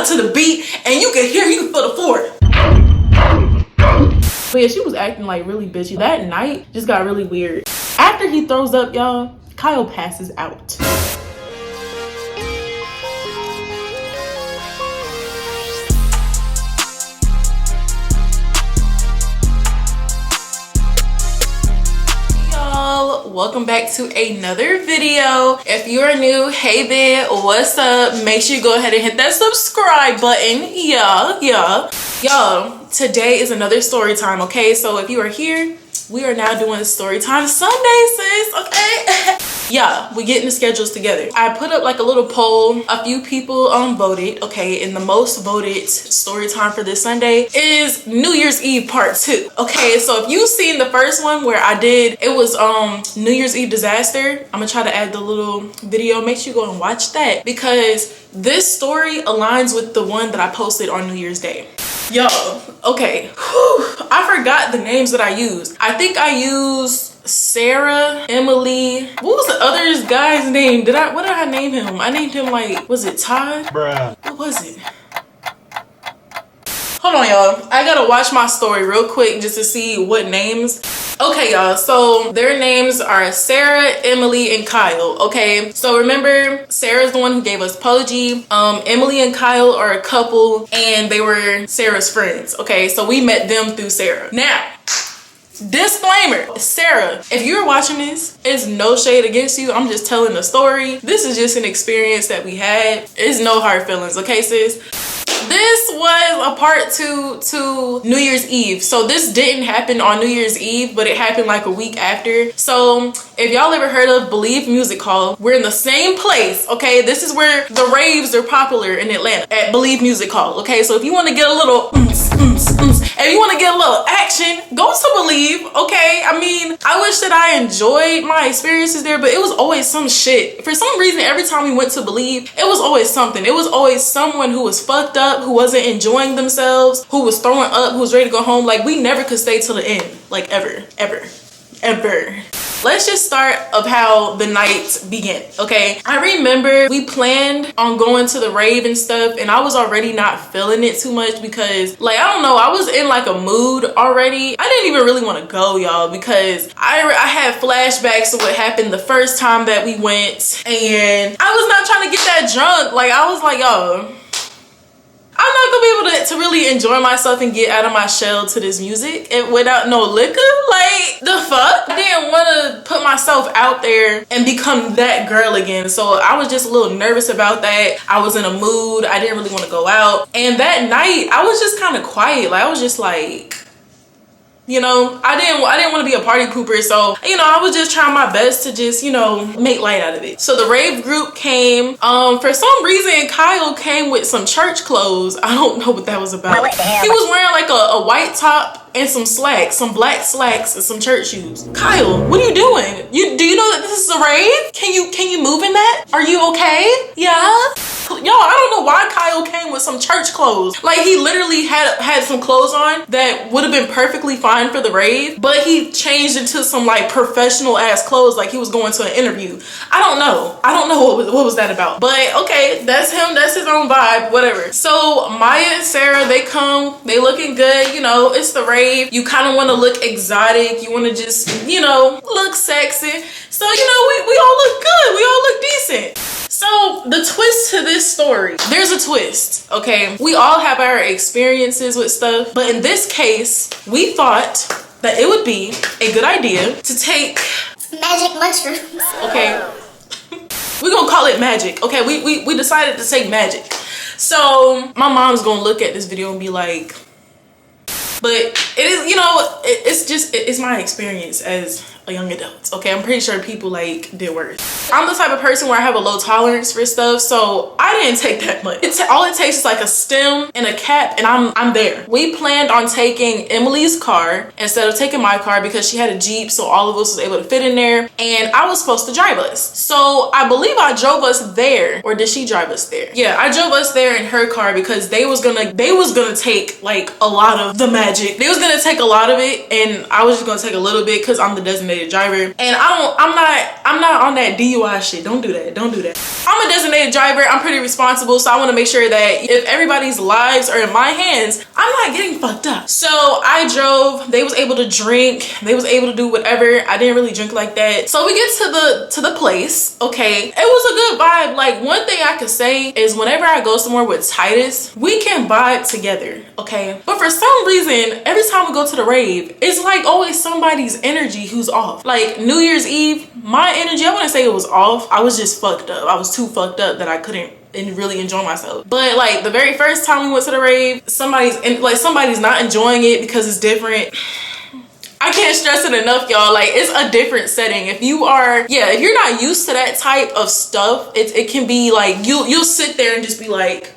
to the beat, and you can feel the floor. But yeah, she was acting like really bitchy. That night just got really weird. After he throws up, y'all, Kyle passes out. Welcome back to another video. If you are new, hey there, what's up? Make sure you go ahead and hit that subscribe button. Y'all, today is another story time, okay? So if you are here, we are now doing story time Sunday, sis, okay? Yeah, we getting the schedules together. I put up like a little poll. A few people voted, okay, and the most voted story time for this Sunday is New Year's Eve part 2. Okay, so if you've seen the first one where I did, it was New Year's Eve disaster. I'm gonna try to add the little video. Make sure you go and watch that because this story aligns with the one that I posted on New Year's Day. Yo, okay, I forgot the names that I used. I think I used Sarah, Emily. What was the other guy's name? What did I name him? I named him like, was it Todd? Bruh. What was it? Hold on, y'all. I gotta watch my story real quick just to see what names. Okay, y'all, so their names are Sarah, Emily, and Kyle. Okay, so remember, Sarah's the one who gave us Poji. Emily and Kyle are a couple and they were Sarah's friends. Okay, so we met them through Sarah. Now, disclaimer, Sarah, if you're watching this, it's no shade against you. I'm just telling the story. This is just an experience that we had. It's no hard feelings, okay, sis? This was a part 2 to New Year's Eve. So this didn't happen on New Year's Eve, but it happened like a week after. So if y'all ever heard of Believe Music Hall, we're in the same place, okay? This is where the raves are popular in Atlanta, at Believe Music Hall, okay? So if you want to get a little if you want to get a little action, go to Believe, okay? I mean, I wish that I enjoyed my experiences there, but it was always some shit. For some reason, every time we went to Believe, it was always something. It was always someone who was fucked up, who wasn't enjoying themselves, who was throwing up, who was ready to go home. Like, we never could stay till the end. Like, ever. Let's just start of how the night began, okay? I remember we planned on going to the rave and stuff, and I was already not feeling it too much because, like, I don't know, I was in like a mood already. I didn't even really want to go, y'all, because I had flashbacks to what happened the first time that we went, and I was not trying to get that drunk. Like, I was like, yo, I'm not gonna be able to really enjoy myself and get out of my shell to this music without no liquor. Like, the fuck? I didn't want to put myself out there and become that girl again. So I was just a little nervous about that. I was in a mood. I didn't really want to go out. And that night, I was just kind of quiet. Like, I was just like, you know, I didn't want to be a party pooper, so, you know, I was just trying my best to just, you know, make light out of it. So the rave group came. For some reason, Kyle came with some church clothes. I don't know what that was about. He was wearing like a white top and some slacks, some black slacks and some church shoes. Kyle, what are you doing? Do you know that this is a rave? Can you move in that? Are you okay? Yeah? Y'all, I don't know why Kyle came with some church clothes. Like, he literally had some clothes on that would have been perfectly fine for the rave, but he changed into some like professional ass clothes like he was going to an interview. I don't know what was that about, but okay, that's him, that's his own vibe, whatever. So Maya and Sarah, they come, they looking good, you know, it's the rave. You kind of want to look exotic, you want to just, you know, look sexy. So, you know, we all look good, we all look decent. So the twist to this story, there's a twist, okay? We all have our experiences with stuff, but in this case, we thought that it would be a good idea to take magic mushrooms. Okay, we're gonna call it magic. Okay, we decided to take magic. So my mom's gonna look at this video and be like, but it is, you know, it's my experience as a young adult, okay? I'm pretty sure people like did worse. I'm the type of person where I have a low tolerance for stuff, so I didn't take that much. All it takes is like a stem and a cap and I'm there. We planned on taking Emily's car instead of taking my car because she had a Jeep, so all of us was able to fit in there, and I was supposed to drive us. So I believe I drove us there, or did she drive us there? Yeah, I drove us there in her car because they was gonna take like a lot of the magic. They was gonna take a lot of it and I was just gonna take a little bit because I'm the designated driver, and I'm not on that DUI DUI shit. Don't do that. Don't do that. I'm a designated driver. I'm pretty responsible, so I want to make sure that if everybody's lives are in my hands, I'm not getting fucked up. So I drove. They was able to drink. They was able to do whatever. I didn't really drink like that. So we get to the place. Okay, it was a good vibe. Like, one thing I could say is whenever I go somewhere with Titus, we can vibe together. Okay, but for some reason, every time we go to the rave, it's like always somebody's energy who's off. Like New Year's Eve, my energy, I wouldn't say it was off. I was just fucked up. I was too fucked up that I couldn't really enjoy myself. But like the very first time we went to the rave, somebody's not enjoying it because it's different. I can't stress it enough, y'all. Like, it's a different setting. If you're not used to that type of stuff, it can be like you'll sit there and just be like,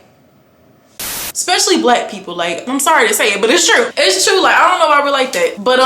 especially black people, like, I'm sorry to say it, but it's true. It's true. Like, I don't know why we're like that, but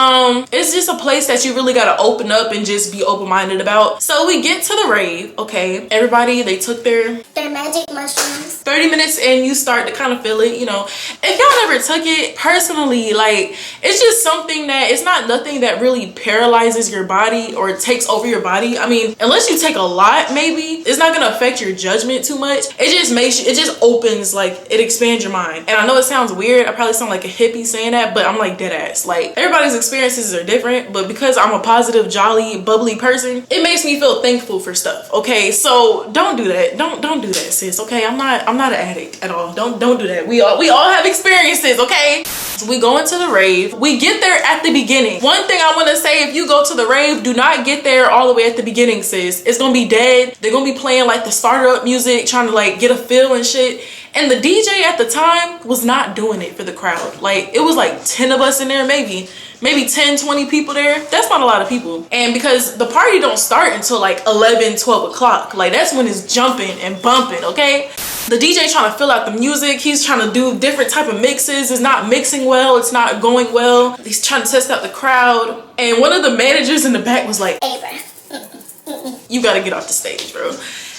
it's just a place that you really gotta open up and just be open-minded about. So we get to the rave. Okay, everybody, they took their magic mushrooms. 30 minutes in, you start to kind of feel it, you know. If y'all never took it, personally, like, it's just something that, it's not nothing that really paralyzes your body or takes over your body. I mean, unless you take a lot, maybe it's not gonna affect your judgment too much. It just makes you, it just opens, like, it expands your mind. And I know it sounds weird, I probably sound like a hippie saying that, but I'm like dead ass. Like, everybody's experiences are different, but because I'm a positive, jolly, bubbly person, it makes me feel thankful for stuff. Okay, so don't do that. Don't do that, sis. Okay, I'm not an addict at all. Don't do that. We all have experiences, okay? So we go into the rave. We get there at the beginning. One thing I want to say, if you go to the rave, do not get there all the way at the beginning, sis. It's gonna be dead. They're gonna be playing like the startup music, trying to like get a feel and shit. And the DJ at the time was not doing it for the crowd. Like, it was like 10 of us in there, maybe 10, 20 people there. That's not a lot of people. And because the party don't start until like 11, 12 o'clock. Like, that's when it's jumping and bumping, okay? The DJ trying to fill out the music. He's trying to do different type of mixes. It's not mixing well. It's not going well. He's trying to test out the crowd. And one of the managers in the back was like, "Hey, bro, you gotta get off the stage, bro."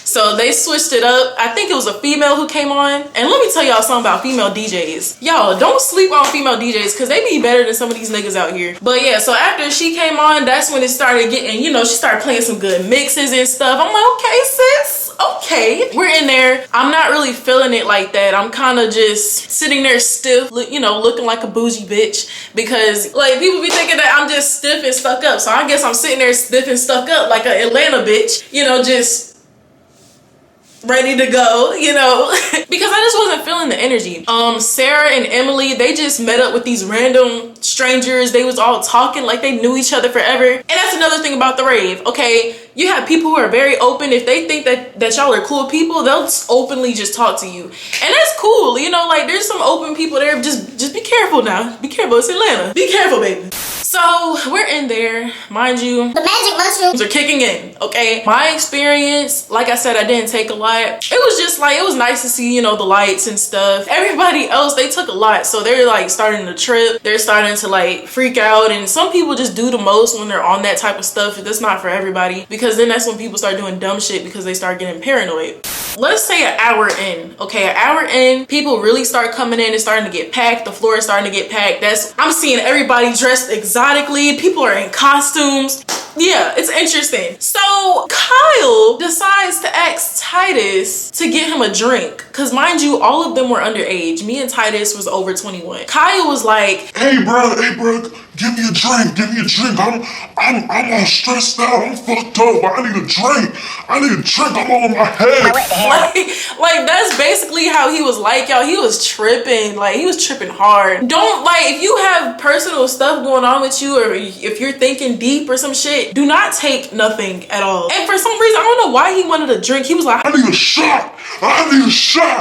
So they switched it up. I think it was a female who came on. And let me tell y'all something about female DJs. Y'all, don't sleep on female DJs because they be better than some of these niggas out here. But yeah, so after she came on, that's when it started getting, you know, she started playing some good mixes and stuff. I'm like, okay, sis, okay. We're in there. I'm not really feeling it like that. I'm kind of just sitting there stiff, you know, looking like a bougie bitch. Because like people be thinking that I'm just stiff and stuck up. So I guess I'm sitting there stiff and stuck up like an Atlanta bitch, you know, just ready to go, you know, because I just wasn't feeling the energy. Sarah and Emily, they just met up with these random strangers. They was all talking like they knew each other forever. And that's another thing about the rave, okay? You have people who are very open. If they think that y'all are cool people, they'll openly just talk to you. And that's cool, you know, like there's some open people there. Just be careful now. Be careful, it's Atlanta. Be careful, baby. So we're in there, mind you, the magic mushrooms are kicking in, okay? My experience, like I said, I didn't take a lot. It was just like, it was nice to see, you know, the lights and stuff. Everybody else, they took a lot. So they're like starting to trip. They're starting to like freak out. And some people just do the most when they're on that type of stuff. That's not for everybody, because then that's when people start doing dumb shit because they start getting paranoid. Let's say an hour in, okay? An hour in, people really start coming in and starting to get packed. The floor is starting to get packed. I'm seeing everybody dressed exotically. People are in costumes. Yeah, it's interesting. So Kyle decides to ask Titus to get him a drink. Cause mind you, all of them were underage. Me and Titus was over 21. Kyle was like, hey bro, give me a drink. I'm all stressed out. I'm fucked up. I need a drink. I'm all in my head. Like that's basically how he was like, y'all. He was tripping. Like, he was tripping hard. Don't, like, if you have personal stuff going on with you, or if you're thinking deep or some shit, do not take nothing at all. And for some reason, I don't know why he wanted a drink. He was like, I need a shot.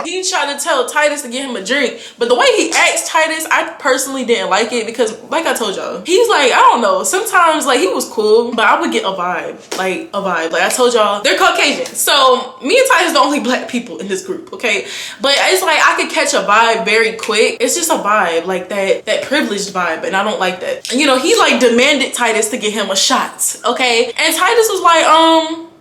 He tried to tell Titus to get him a drink, but the way he asked Titus, I personally didn't like it, because like I told y'all, he's like, I don't know, sometimes like he was cool, but I would get a vibe. Like I told y'all, they're Caucasian. So me and Titus the only black people in this group, okay? But it's like I could catch a vibe very quick. It's just a vibe, like that privileged vibe, and I don't like that. You know, he like demanded Titus to get him a shot, okay? And Titus was like,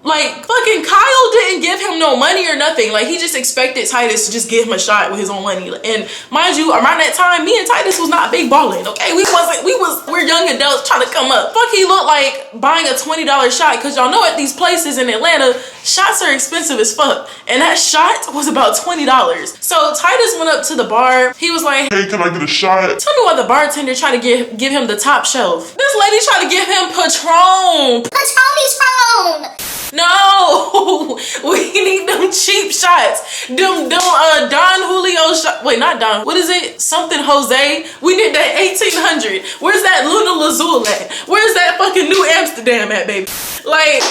Like, fucking Kyle didn't give him no money or nothing. Like, he just expected Titus to just give him a shot with his own money. And mind you, around that time, me and Titus was not big balling, okay? We're young adults trying to come up. Fuck, he looked like buying a $20 shot, because y'all know at these places in Atlanta, shots are expensive as fuck. And that shot was about $20. So Titus went up to the bar. He was like, hey, can I get a shot? tell me why the bartender tried to give him the top shelf. This lady tried to give him Patron. Patron. No, we need them cheap shots. Them Don Julio shot. Wait, not Don. What is it? Something Jose. We need that 1800. Where's that Luna Lazul at? Where's that fucking New Amsterdam at, baby? Like,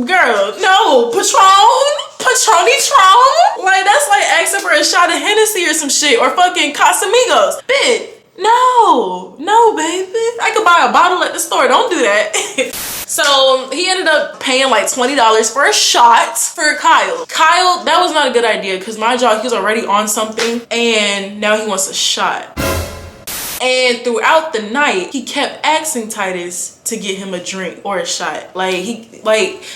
girl, no. Patroni Tron? Like, that's like asking for a shot of Hennessy or some shit, or fucking Casamigos. Bitch, no, baby. I could buy a bottle at the store. Don't do that. So he ended up paying like $20 for a shot for Kyle. Kyle, that was not a good idea, because my job, he was already on something and now he wants a shot. And throughout the night, he kept asking Titus to get him a drink or a shot.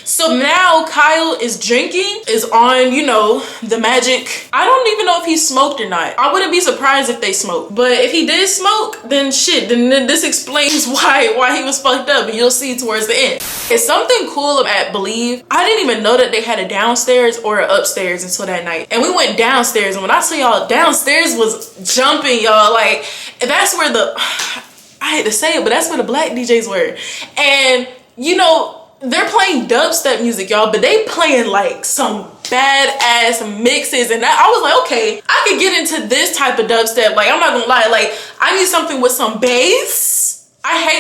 So now Kyle is drinking, is on, you know, the magic. I don't even know if he smoked or not. I wouldn't be surprised if they smoked. But if he did smoke, then shit, then this explains why he was fucked up, and you'll see towards the end. It's something cool at Believe. I didn't even know that they had a downstairs or an upstairs until that night. And we went downstairs, and when I tell y'all, downstairs was jumping, y'all. Like, that's where I hate to say it, but that's where the black DJs were. And, you know, they're playing dubstep music, y'all, but they playing like some badass mixes. And I was like, okay, I could get into this type of dubstep. Like, I'm not gonna lie, like, I need something with some bass.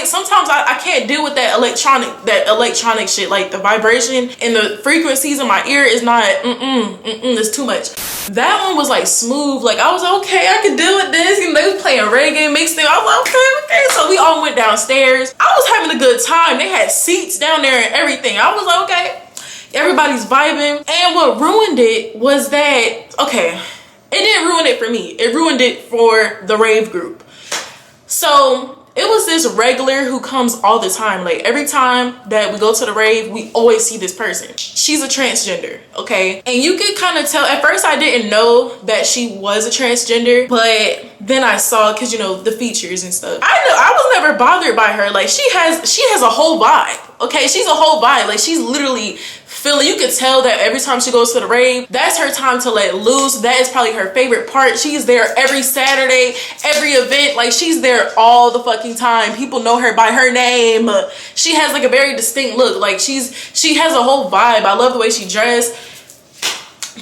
Sometimes I can't deal with that electronic shit. Like, the vibration and the frequencies in my ear is not, it's too much. That one was like smooth. Like, I was like, okay, I can deal with this. And they was playing reggae mixed in. I was like, okay. So we all went downstairs. I was having a good time. They had seats down there and everything. I was like, okay, everybody's vibing. And what ruined it was that, okay, it didn't ruin it for me. It ruined it for the rave group. So it was this regular who comes all the time. Like, every time that we go to the rave, we always see this person. She's a transgender, okay? And you could kind of tell, at first I didn't know that she was a transgender, but then I saw, because, you know, the features and stuff. I was never bothered by her. Like, she has a whole vibe, okay? She's a whole vibe. Like, she's literally feeling, you could tell that every time she goes to the rave, that's her time to let loose. That is probably her favorite part. She's there every Saturday, every event. Like, she's there all the fucking time. People know her by her name. She has like a very distinct look. Like, she has a whole vibe. I love the way she dressed,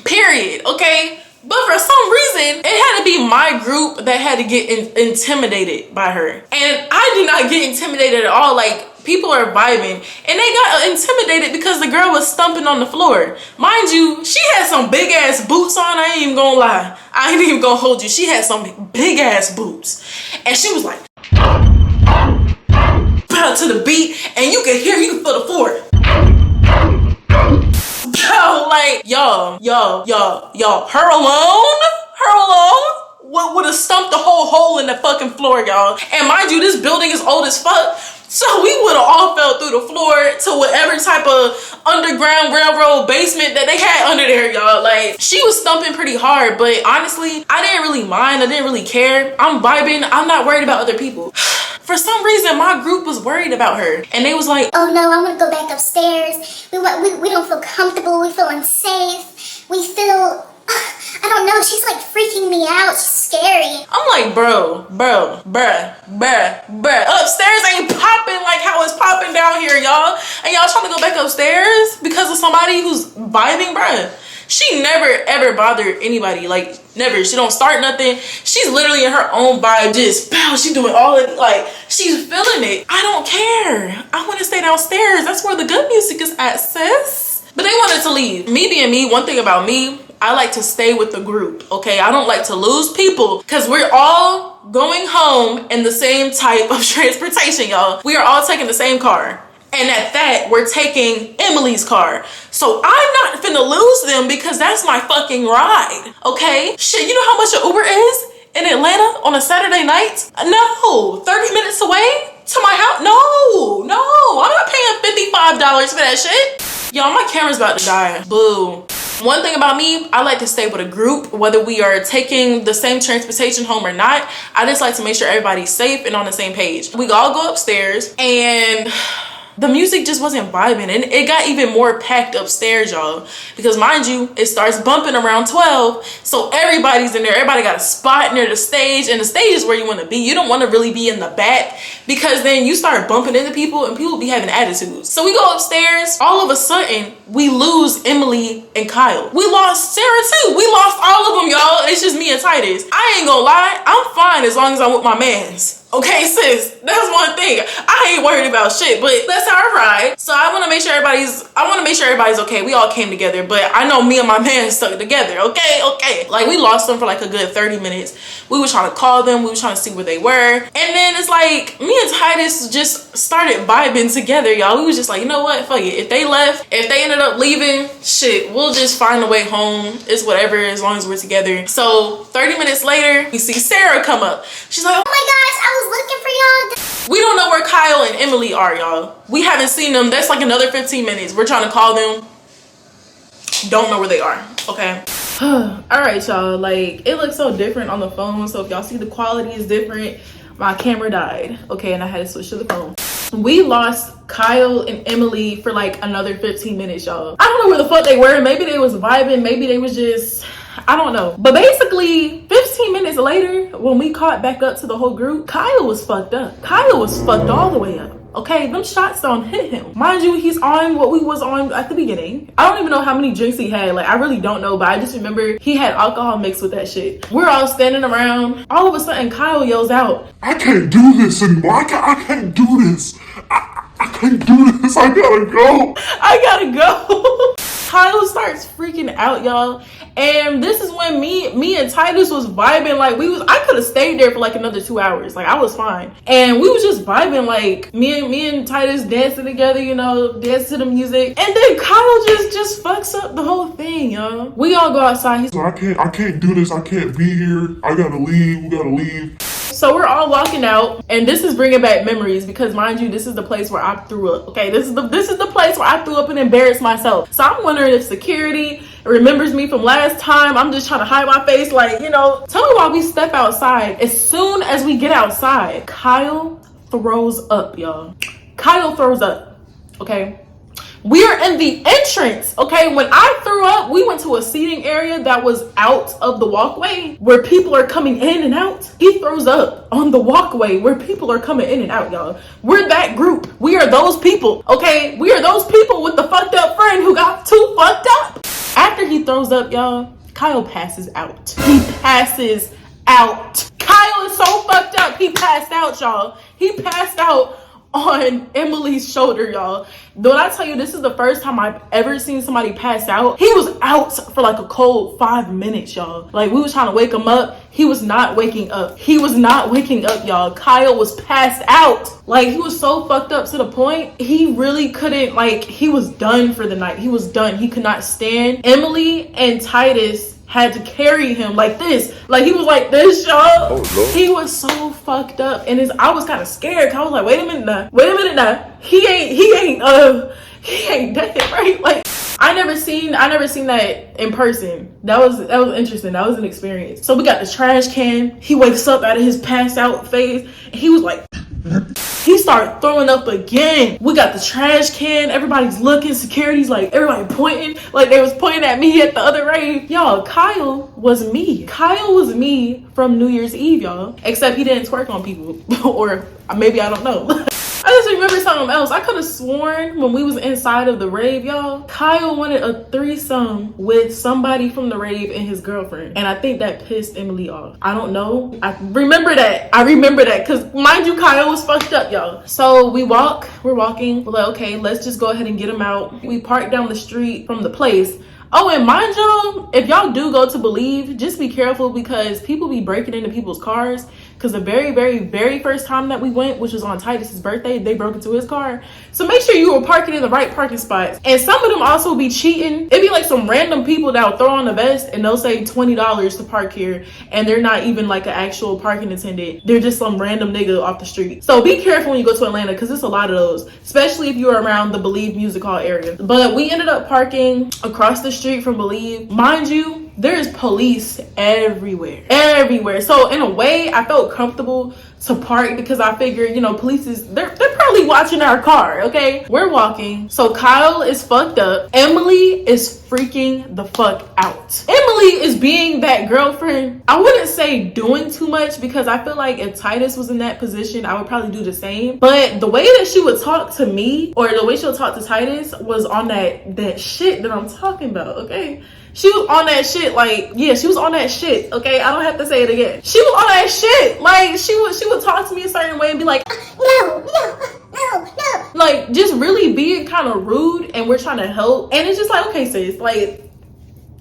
period, okay? But for some reason, it had to be my group that had to get intimidated by her. And I did not get intimidated at all. Like, people are vibing, and they got intimidated because the girl was stumping on the floor. Mind you, she had some big ass boots on. I ain't even gonna lie. I ain't even gonna hold you. She had some big ass boots, and she was like, bow to the beat, and you can feel the floor. Yo, like, y'all, her alone would have stumped the whole hole in the fucking floor, y'all. And mind you, this building is old as fuck. So we would have all fell through the floor to whatever type of underground railroad basement that they had under there, y'all. Like, she was stumping pretty hard, but honestly, I didn't really mind. I didn't really care. I'm vibing. I'm not worried about other people. For some reason, my group was worried about her, and they was like, oh no, I want to go back upstairs. We don't feel comfortable. We feel unsafe. We feel, I don't know, she's like freaking me out. She's scary. I'm like, bruh. Upstairs ain't popping like how it's popping down here, y'all. And y'all trying to go back upstairs because of somebody who's vibing, bruh. She never ever bothered anybody. Like, never. She don't start nothing. She's literally in her own vibe, just bow. She doing all of it. Like, she's feeling it. I don't care. I want to stay downstairs. That's where the good music is at, sis. But they wanted to leave. Me being me, one thing about me, I like to stay with the group, okay? I don't like to lose people, because we're all going home in the same type of transportation, y'all. We are all taking the same car. And at that, we're taking Emily's car. So I'm not finna lose them, because that's my fucking ride, okay? Shit, you know how much an Uber is in Atlanta on a Saturday night? No, 30 minutes away? To my house? No, I'm not paying $55 for that shit. Y'all, my camera's about to die. Boo. One thing about me, I like to stay with a group, whether we are taking the same transportation home or not. I just like to make sure everybody's safe and on the same page. We all go upstairs and the music just wasn't vibing, and it got even more packed upstairs, y'all, because mind you, it starts bumping around 12, so everybody's in there. Everybody got a spot near the stage, and the stage is where you want to be. You don't want to really be in the back, because then you start bumping into people and people be having attitudes. So we go upstairs. All of a sudden we lose Emily and Kyle. We lost Sarah too. We lost all of them, y'all. It's just me and Titus. I ain't gonna lie, I'm fine as long as I'm with my mans. Okay, sis, that's one thing. I ain't worried about shit, but that's how I ride. So I want to make sure everybody's okay. We all came together, but I know me and my man stuck together. Okay. Like, we lost them for like a good 30 minutes. We were trying to call them. We were trying to see where they were. And then it's like, me and Titus just started vibing together, y'all. We was just like, you know what? Fuck it. If they left, if they ended up leaving, shit, we'll just find a way home. It's whatever, as long as we're together. So 30 minutes later, we see Sarah come up. She's like, Oh my gosh, I was looking for y'all. we don't know where Kyle and Emily are, y'all. We haven't seen them. That's like another 15 minutes. We're trying to call them. Don't know where they are. Okay. All right, y'all. Like, it looks so different on the phone. So if y'all see the quality is different, my camera died. Okay, and I had to switch to the phone. We lost Kyle and Emily for like another 15 minutes, y'all. I don't know where the fuck they were. Maybe they was vibing. Maybe they was just, I don't know. But basically 15 minutes later, when we caught back up to the whole group, Kyle was fucked up. Kyle was fucked all the way up. Okay, them shots don't hit him. Mind you, he's on what we was on at the beginning. I don't even know how many drinks he had. Like, I really don't know, but I just remember he had alcohol mixed with that shit. We're all standing around. All of a sudden, Kyle yells out, I can't do this anymore. I can't do this. I can't do this. I gotta go. I gotta go. Kyle starts freaking out, y'all. And this is when me and Titus was vibing. Like, I could have stayed there for like another 2 hours. Like, I was fine. And we was just vibing, like me and Titus dancing together, you know, dance to the music. And then Kyle just fucks up the whole thing, y'all. We all go outside. He's I can't do this. I can't be here. I gotta leave. We gotta leave. So we're all walking out, and this is bringing back memories because, mind you, this is the place where I threw up. Okay, this is the place where I threw up and embarrassed myself. So I'm wondering if security remembers me from last time. I'm just trying to hide my face, like, you know. Tell me why we step outside. As soon as we get outside, Kyle throws up, y'all. Kyle throws up. Okay. We're in the entrance, okay? When I threw up, we went to a seating area that was out of the walkway where people are coming in and out. He throws up on the walkway where people are coming in and out, y'all. We're that group. We are those people, okay? We are those people with the fucked up friend who got too fucked up. After he throws up, y'all, Kyle passes out. He passes out. Kyle is so fucked up. He passed out, y'all. He passed out on Emily's shoulder, y'all. When I tell you this is the first time I've ever seen somebody pass out, he was out for like a cold 5 minutes, y'all. Like, we was trying to wake him up. He was not waking up. He was not waking up, y'all. Kyle was passed out. Like, he was so fucked up to the point he really couldn't, like, he was done for the night. He was done. He could not stand. Emily and Titus had to carry him like this. Like, he was like this, y'all. Oh, Lord. He was so fucked up. And I was kind of scared. I was like, wait a minute now. He ain't dead, right? Like, I never seen that in person. That was interesting. That was an experience. So we got the trash can. He wakes up out of his passed out phase, and he was like, he started throwing up again. We got the trash can. Everybody's looking. Security's like, everybody pointing. Like, they was pointing at me at the other rave. Y'all, Kyle was me. Kyle was me from New Year's Eve, y'all. Except he didn't twerk on people. Or maybe, I don't know. I just remember something else. I could have sworn when we was inside of the rave, y'all, Kyle wanted a threesome with somebody from the rave and his girlfriend. And I think that pissed Emily off. I don't know. I remember that because, mind you, Kyle was fucked up, y'all. So we're walking. We're like, okay, let's just go ahead and get him out. We parked down the street from the place. Oh, and mind y'all, if y'all do go to Believe, just be careful because people be breaking into people's cars. because the very first time that we went, which was on Titus's birthday, they broke into his car. So make sure you were parking in the right parking spots. And some of them also be cheating. It'd be like some random people that will throw on a vest and they'll say $20 to park here, and they're not even like an actual parking attendant. They're just some random nigga off the street. So be careful when you go to Atlanta, because there's a lot of those, especially if you're around the Believe Music Hall area. But we ended up parking across the street from Believe. Mind you, there's police everywhere. So in a way, I felt comfortable to park because I figured, you know, police is, they're probably watching our car. Okay, we're walking. So Kyle is fucked up. Emily is freaking the fuck out. Emily is being that girlfriend. I wouldn't say doing too much, because I feel like if Titus was in that position, I would probably do the same. But the way that she would talk to me, or the way she would talk to Titus, was on that shit that I'm talking about. Okay, she was on that shit. Like, yeah, she was on that shit. Okay, I don't have to say it again. She was on that shit. Like, she would talk to me a certain way and be like, No. like, just really being kind of rude, and we're trying to help. And it's just like, okay, sis, like,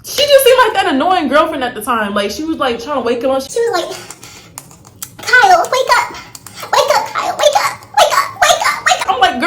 she just seemed like that annoying girlfriend at the time. Like, she was like trying to wake him up. She was like, Kyle, wake up, Kyle, wake up. I'm like,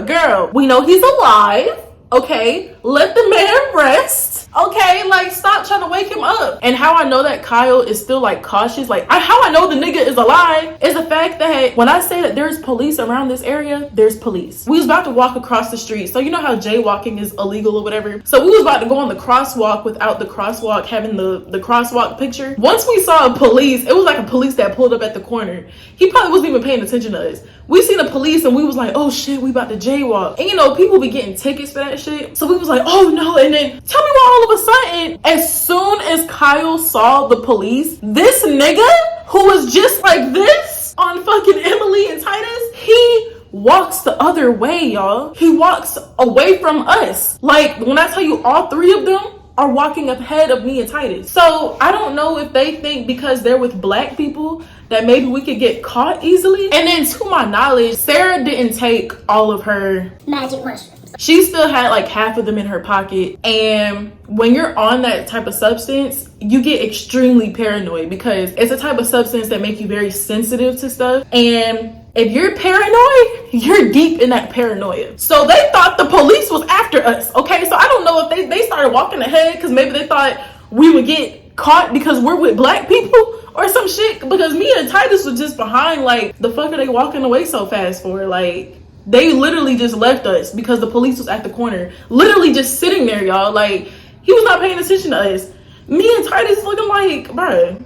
girl, we know he's alive. Okay, let the man rest. Okay, like, stop trying to wake him up. And how I know that Kyle is still like cautious, like, how I know the nigga is alive is the fact that when I say that there's police around this area, there's police. We was about to walk across the street. So you know how jaywalking is illegal or whatever. So we was about to go on the crosswalk without the crosswalk having the crosswalk picture. Once we saw a police, it was like a police that pulled up at the corner. He probably wasn't even paying attention to us. We seen the police and we was like, oh shit, we about to jaywalk. And you know, people be getting tickets for that shit. So we was like, oh no. And then tell me why all of a sudden, as soon as Kyle saw the police, this nigga who was just like this on fucking Emily and Titus, he walks the other way, y'all. He walks away from us. Like, when I tell you, all three of them are walking ahead of me and Titus. So I don't know if they think because they're with black people that maybe we could get caught easily. And then to my knowledge, Sarah didn't take all of her Magic mushrooms. She still had like half of them in her pocket. And when you're on that type of substance, you get extremely paranoid, because it's a type of substance that make you very sensitive to stuff. And if you're paranoid, you're deep in that paranoia. So they thought the police was after us. Okay, so I don't know if they started walking ahead because maybe they thought we would get caught because we're with black people or some shit. Because me and Titus was just behind. Like, the fuck are they walking away so fast for? Like, they literally just left us because the police was at the corner, literally just sitting there, y'all. Like, he was not paying attention to us. Me and Titus looking like, bruh.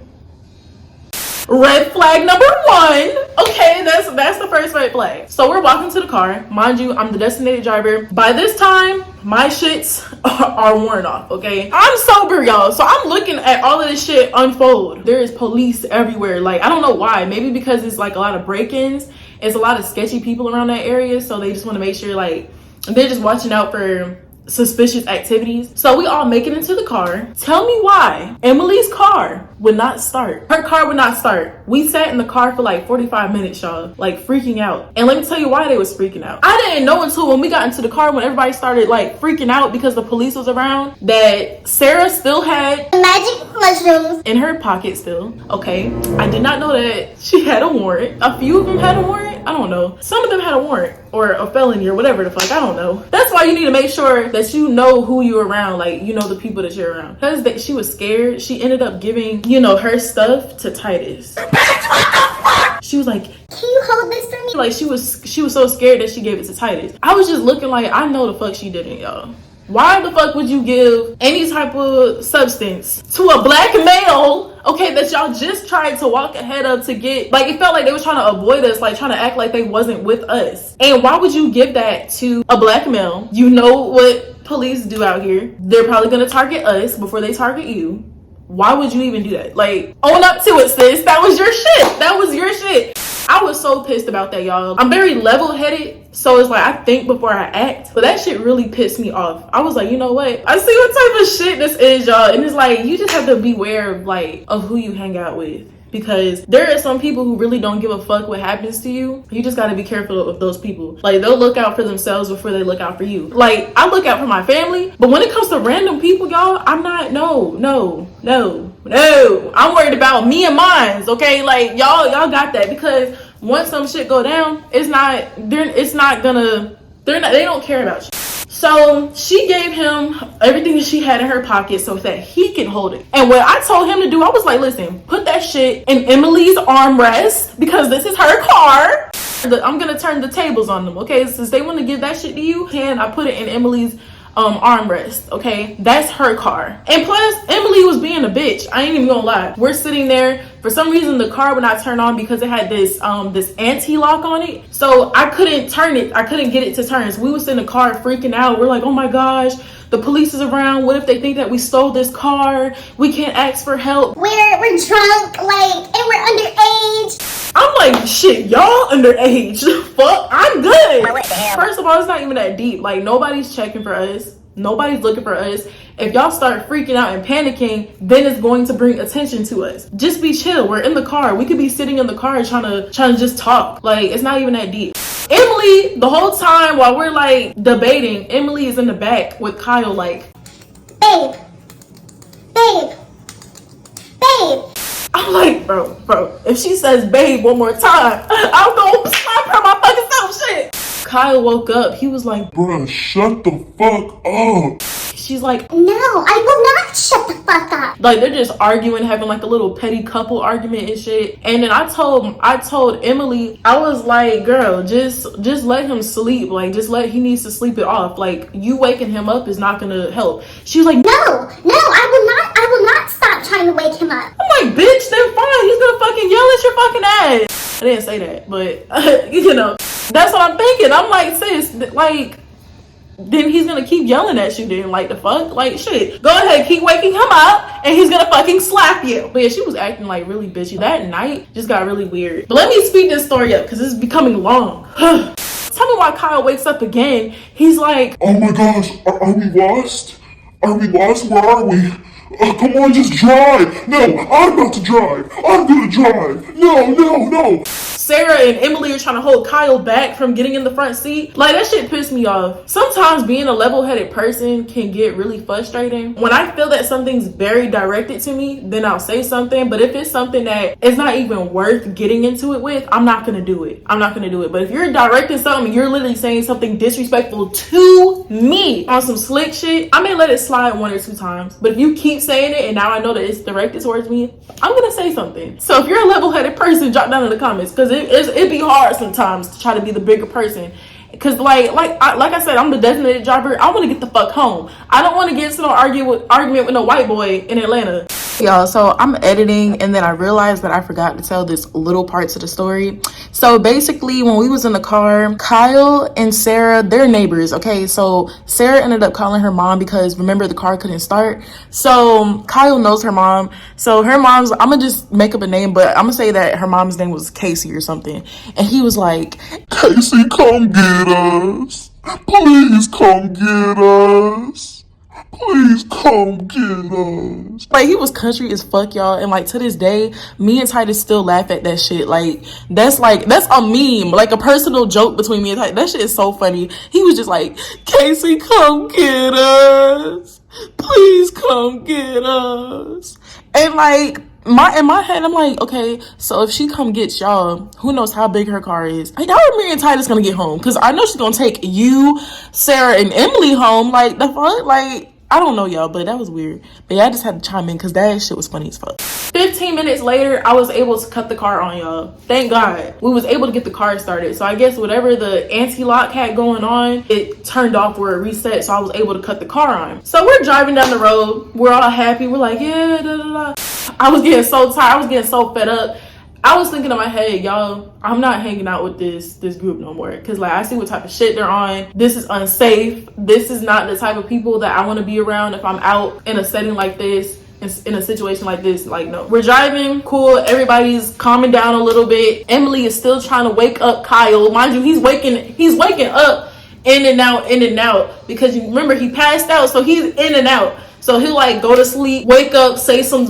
Red flag number one. Okay, that's the first red flag. So we're walking to the car. Mind you, I'm the designated driver. By this time, my shits are worn off, okay? I'm sober, y'all. So I'm looking at all of this shit unfold. There is police everywhere. Like, I don't know why. Maybe because it's like a lot of break-ins. It's a lot of sketchy people around that area. So they just want to make sure, like, they're just watching out for suspicious activities. So we all make it into the car. Tell me why Emily's car would not start. Her car would not start. We sat in the car for like 45 minutes, y'all, like freaking out. And let me tell you why they was freaking out. I didn't know until when we got into the car, when everybody started like freaking out because the police was around, that Sarah still had Magic mushrooms in her pocket still. Okay, I did not know that she had a warrant. A few of them had a warrant. I don't know. Some of them had a warrant or a felony or whatever the fuck. I don't know. That's why you need to make sure that you know who you're around. Like, you know the people that you're around. Because she was scared. She ended up giving, you know, her stuff to Titus. She was like, can you hold this for me? Like, she was so scared that she gave it to Titus. I was just looking like, I know the fuck she didn't, y'all. Why the fuck would you give any type of substance to a black male, okay, that y'all just tried to walk ahead of to get? Like, it felt like they were trying to avoid us, like trying to act like they wasn't with us. And why would you give that to a black male? You know what police do out here. They're probably gonna target us before they target you. Why would you even do that? Like, own up to it, sis. That was your shit. That was your shit. I was so pissed about that, y'all. I'm very level-headed, so it's like I think before I act. But that shit really pissed me off. I was like, you know what? I see what type of shit this is, y'all. And it's like, you just have to beware of like, of who you hang out with. because there are some people who really don't give a fuck what happens to you. You just got to be careful of those people. Like, they'll look out for themselves before they look out for you. Like, I look out for my family, but when it comes to random people, y'all, I'm not, no. I'm worried about me and mine, okay? Like, y'all got that, because once some shit go down, they don't care about you. So she gave him everything that she had in her pocket so that he can hold it. And what I told him to do, I was like, listen, put that shit in Emily's armrest, because this is her car. I'm gonna turn the tables on them, okay? Since they want to give that shit to you, and I put it in Emily's armrest, okay? That's her car. And plus, Emily was being a bitch. I ain't even gonna lie. We're sitting there. For some reason, the car would not turn on because it had this anti-lock on it. So I couldn't turn it. I couldn't get it to turn. So we was in the car freaking out. We're like, oh my gosh, the police is around. What if they think that we stole this car? We can't ask for help. We're drunk, like, and we're underage. I'm like, shit, y'all underage. Fuck, I'm good. First of all, it's not even that deep. Like, nobody's checking for us. Nobody's looking for us. If y'all start freaking out and panicking, then it's going to bring attention to us. Just be chill. We're in the car. We could be sitting in the car trying to just talk. Like, it's not even that deep. Emily, the whole time while we're like debating, Emily is in the back with Kyle, like, Babe. I'm like, bro, if she says babe one more time, I'm gonna slap her my fucking self, shit. Kyle woke up. He was like, bruh, shut the fuck up. She's like, No, I will not shut the fuck up. like, they're just arguing, having like a little petty couple argument and shit. And then I told Emily, I was like, girl, just let him sleep. Like, he needs to sleep it off. Like, you waking him up is not gonna help. She was like, No, I will not stop trying to wake him up. I'm like, bitch, then fine. He's gonna fucking yell at your fucking ass. I didn't say that, but you know, that's what I'm thinking. I'm like, sis, like, then he's gonna keep yelling at you then, like, the fuck? Like, shit. Go ahead, keep waking him up, and he's gonna fucking slap you. But yeah, she was acting like really bitchy. That night just got really weird. But let me speed this story up, because it's becoming long. Tell me why Kyle wakes up again. He's like, Oh my gosh, are we lost? Are we lost? Where are we? Come on, just drive. No, I'm about to drive. I'm gonna drive. No. Sarah and Emily are trying to hold Kyle back from getting in the front seat. Like, that shit pissed me off. Sometimes being a level-headed person can get really frustrating. When I feel that something's very directed to me, then I'll say something. But if it's something that is not even worth getting into it with, I'm not gonna do it. But if you're directing something, you're literally saying something disrespectful to me on some slick shit, I may let it slide 1 or 2 times. But if you keep saying it and now I know that it's directed towards me, I'm gonna say something. So if you're a level-headed person, drop down in the comments, because it'd be hard sometimes to try to be the bigger person. Because like I said, I'm the designated driver. I want to get the fuck home. I don't want to get into no argument with no white boy in Atlanta. Y'all, so I'm editing and then I realized that I forgot to tell this little part to the story. So basically, when we was in the car, Kyle and Sarah, they're neighbors, okay? So Sarah ended up calling her mom because, remember, the car couldn't start. So Kyle knows her mom. So her mom's, I'm gonna just make up a name, but I'm gonna say that her mom's name was Casey or something. And he was like, Casey, come get us. Please come get us. Please come get us. Like, he was country as fuck, y'all. And like, to this day, me and Titus still laugh at that shit. Like, that's a meme, like a personal joke between me and Titus. That shit is so funny. He was just like, Casey, come get us. Please come get us. And like, in my head, I'm like, okay, so if she come get y'all, who knows how big her car is? Like, how are me and Titus gonna get home? Because I know she's gonna take you, Sarah, and Emily home. Like, the fuck? Like, I don't know, y'all, but that was weird. But yeah, I just had to chime in because that shit was funny as fuck. 15 minutes later, I was able to cut the car on, y'all. Thank God. We was able to get the car started. So I guess whatever the anti-lock had going on, it turned off where it reset. So I was able to cut the car on. So we're driving down the road. We're all happy. We're like, yeah, da da da. I was getting so tired. I was getting so fed up. I was thinking in my head, y'all, I'm not hanging out with this group no more. Because, like, I see what type of shit they're on. This is unsafe. This is not the type of people that I want to be around if I'm out in a setting like this, in a situation like this. Like, no. We're driving, cool. Everybody's calming down a little bit. Emily is still trying to wake up Kyle. Mind you, he's waking up in and out. Because you remember, he passed out, so he's in and out. So he'll like go to sleep, wake up, say some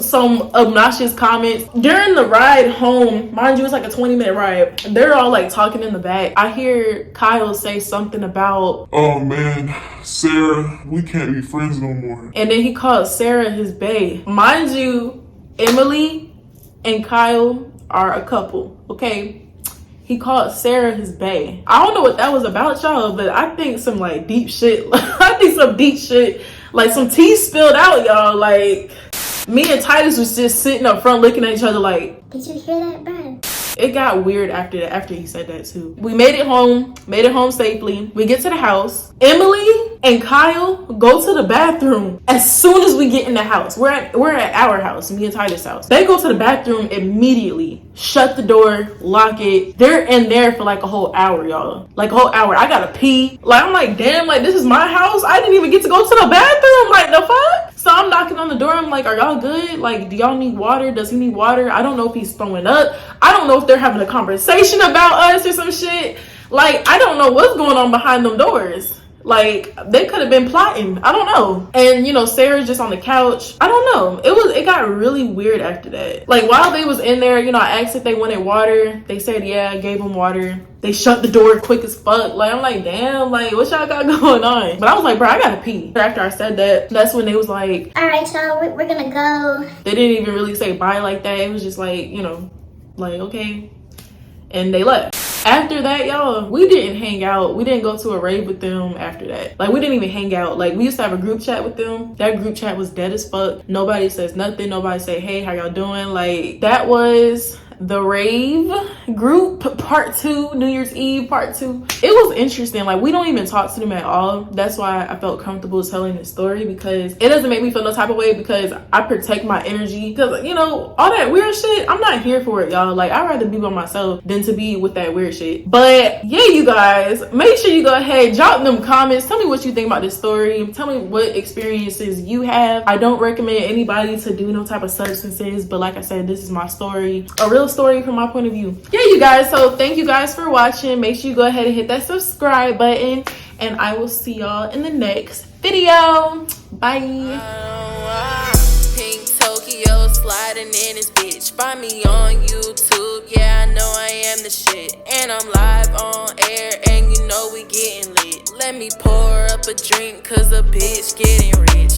obnoxious comments. During the ride home, mind you, it's like a 20-minute ride. They're all like talking in the back. I hear Kyle say something about, oh man, Sarah, we can't be friends no more. and then he called Sarah his bae. Mind you, Emily and Kyle are a couple, okay? He called Sarah his bae. I don't know what that was about, y'all, but I think some like deep shit. I think some deep shit, like some tea spilled out, y'all. Like me and Titus was just sitting up front looking at each other like, Did you hear that, bro? it got weird after that, after he said that too. We made it home safely. We get to the house. Emily and Kyle go to the bathroom as soon as we get in the house. We're at our house, me and Titus' house. They go to the bathroom immediately, shut the door, lock it. They're in there for like a whole hour, y'all. Like a whole hour. I gotta pee. Like I'm like, damn, like this is my house. I didn't even get to go to the bathroom. Like the fuck? So I'm knocking on the door. I'm like, are y'all good? Like, do y'all need water? Does he need water? I don't know if he's throwing up. I don't know if they're having a conversation about us or some shit. Like, I don't know what's going on behind them doors. Like, they could have been plotting. I don't know. And, you know, Sarah's just on the couch. I don't know. It got really weird after that. Like, while they was in there, you know, I asked if they wanted water. They said, yeah, I gave them water. They shut the door quick as fuck. Like, I'm like, damn, like, what y'all got going on? But I was like, bro, I gotta pee. After I said that, that's when they was like, All right, y'all, we're gonna go. they didn't even really say bye like that. It was just like, you know, like, okay. And they left. After that, y'all, we didn't hang out. We didn't go to a rave with them after that. Like, we didn't even hang out. Like, we used to have a group chat with them. That group chat was dead as fuck. Nobody says nothing. Nobody say, hey, how y'all doing? Like, that was the rave group part 2, New Year's Eve part 2. It was interesting. Like, we don't even talk to them at all. That's why I felt comfortable telling this story, because it doesn't make me feel no type of way, because I protect my energy. Because, you know, all that weird shit, I'm not here for it, y'all. Like, I'd rather be by myself than to be with that weird shit. But yeah, you guys, make sure you go ahead, drop them comments, tell me what you think about this story, tell me what experiences you have. I don't recommend anybody to do no type of substances, but like I said, this is my story, a real story from my point of view. Yeah, you guys, so thank you guys for watching. Make sure you go ahead and hit that subscribe button, and I will see y'all in the next video. Bye. Pink Tokyo sliding in this bitch. Find me on YouTube. Yeah, I know I am the shit. And I'm live on air, and you know we getting lit. Let me pour up a drink, cause a bitch getting rich.